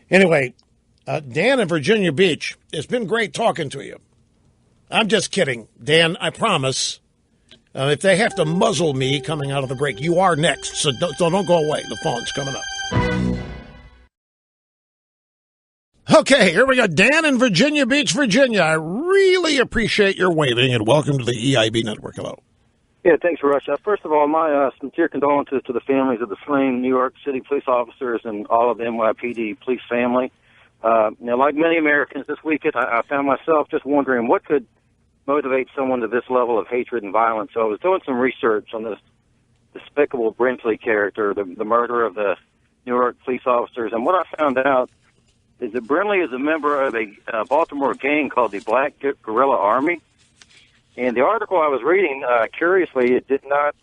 Anyway, Dan in Virginia Beach, it's been great talking to you. I'm just kidding. Dan, I promise. If they have to muzzle me coming out of the break, you are next. So don't go away. The phone's coming up. Okay, here we go. Dan in Virginia Beach, Virginia. I really appreciate your waiting, and welcome to the EIB Network. Hello. Yeah, thanks, Rush. First of all, my sincere condolences to the families of the slain New York City police officers and all of the NYPD police family. Like many Americans this weekend, I found myself just wondering what could motivate someone to this level of hatred and violence. So I was doing some research on this despicable Brinkley character, the murder of the New York police officers, and what I found out is that Brinkley is a member of a Baltimore gang called the Black Guerrilla Army. And the article I was reading, curiously, it did not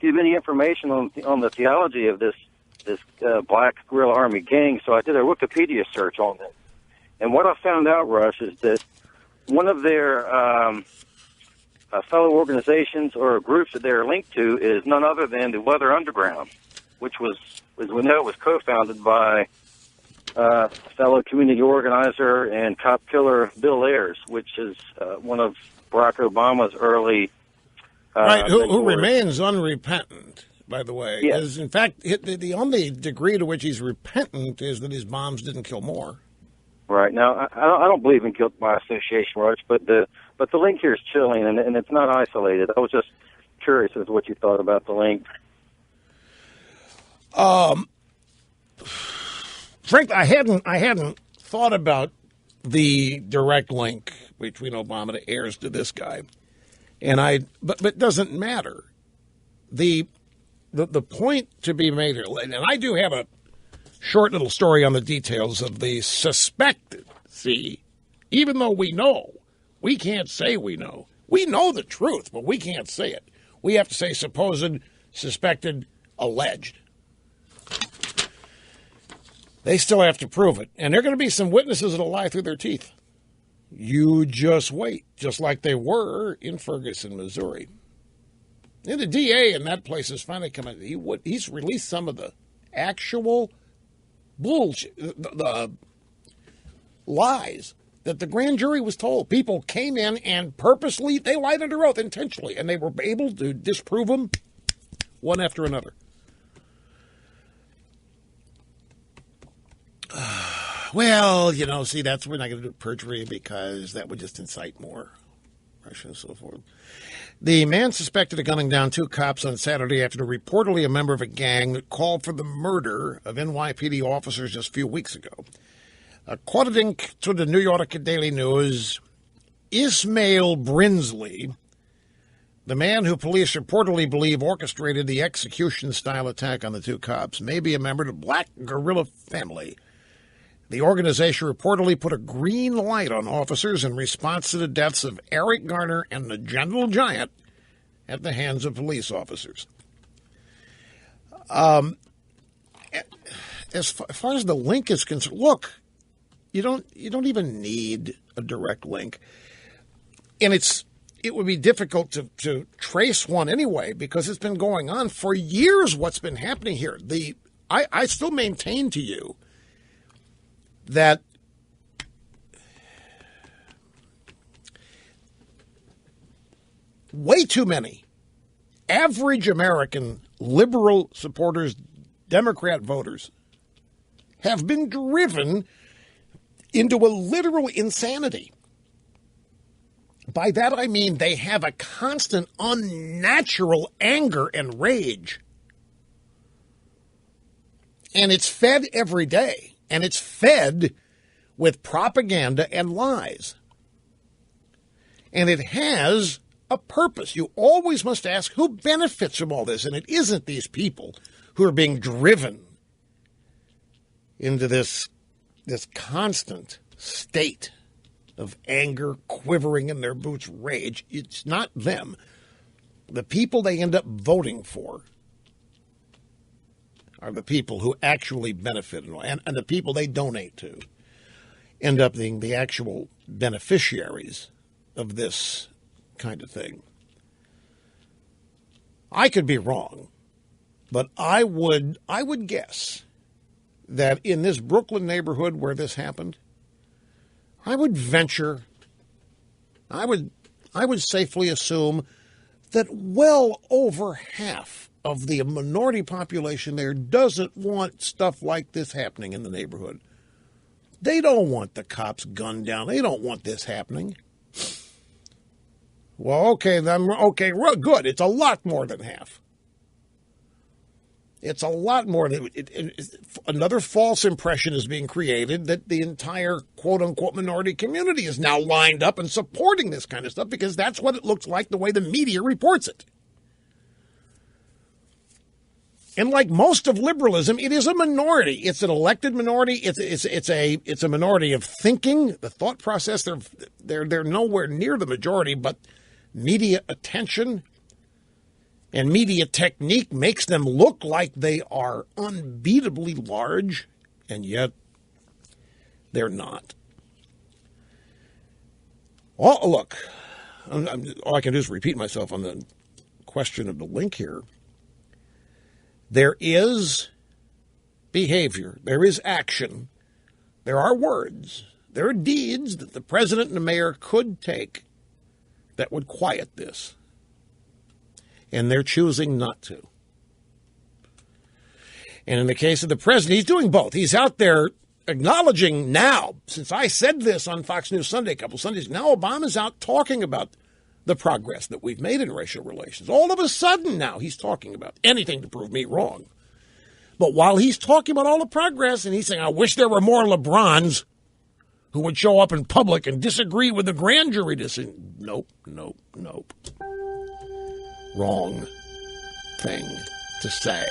give any information on the theology of this Black Guerrilla Army gang, so I did a Wikipedia search on it. And what I found out, Rush, is that one of their fellow organizations or groups that they're linked to is none other than the Weather Underground, which was, as we know, was co-founded by fellow community organizer and cop killer Bill Ayers, which is one of Barack Obama's early... who remains unrepentant, by the way. Yes. Is, in fact, the only degree to which he's repentant is that his bombs didn't kill more. Right. Now, I don't believe in guilt by association, Roach, but the link here is chilling, and it's not isolated. I was just curious as to what you thought about the link. Frankly, I hadn't thought about the direct link between Obama and Ayers to this guy, but it doesn't matter. The point to be made here, and I do have a short little story on the details of the suspected. See, even though we know, we can't say we know. We know the truth, but we can't say it. We have to say supposed, suspected, alleged. They still have to prove it. And there are going to be some witnesses that'll lie through their teeth. You just wait, just like they were in Ferguson, Missouri. And the DA in that place is finally coming. He's released some of the actual bullshit, the lies that the grand jury was told. People came in and purposely, they lied under oath intentionally, and they were able to disprove them one after another. Well, see, we're not going to do perjury because that would just incite more Russia and so forth. The man suspected of gunning down two cops on Saturday after reportedly a member of a gang that called for the murder of NYPD officers just a few weeks ago. According to the New York Daily News, Ismail Brinsley, the man who police reportedly believe orchestrated the execution-style attack on the two cops, may be a member of the Black Guerrilla family. The organization reportedly put a green light on officers in response to the deaths of Eric Garner and the Gentle Giant at the hands of police officers. As far as the link is concerned, look, you don't even need a direct link, and it would be difficult to trace one anyway because it's been going on for years. What's been happening here? I still maintain to you that way too many average American liberal supporters, Democrat voters, have been driven into a literal insanity. By that I mean they have a constant unnatural anger and rage. And it's fed every day. And it's fed with propaganda and lies. And it has a purpose. You always must ask who benefits from all this. And it isn't these people who are being driven into this constant state of anger, quivering in their boots, rage. It's not them. The people they end up voting for are the people who actually benefit, and the people they donate to end up being the actual beneficiaries of this kind of thing. I could be wrong, but I would guess that in this Brooklyn neighborhood where this happened, I would venture, I would safely assume that well over half of the minority population there doesn't want stuff like this happening in the neighborhood. They don't want the cops gunned down. They don't want this happening. Well, okay, good. It's a lot more than half. It's a lot more than another false impression is being created that the entire quote-unquote minority community is now lined up and supporting this kind of stuff because that's what it looks like the way the media reports it. And like most of liberalism, it is a minority. It's an elected minority. It's a minority of thinking, the thought process. They're nowhere near the majority, but media attention and media technique makes them look like they are unbeatably large, and yet they're not. Look, all I can do is repeat myself on the question of the link here. There is behavior, there is action, there are words, there are deeds that the president and the mayor could take that would quiet this. And they're choosing not to. And in the case of the president, he's doing both. He's out there acknowledging now, since I said this on Fox News Sunday a couple Sundays, now Obama's out talking about the progress that we've made in racial relations. All of a sudden now he's talking about anything to prove me wrong. But while he's talking about all the progress and he's saying, I wish there were more LeBrons who would show up in public and disagree with the grand jury decision. Nope. Wrong thing to say.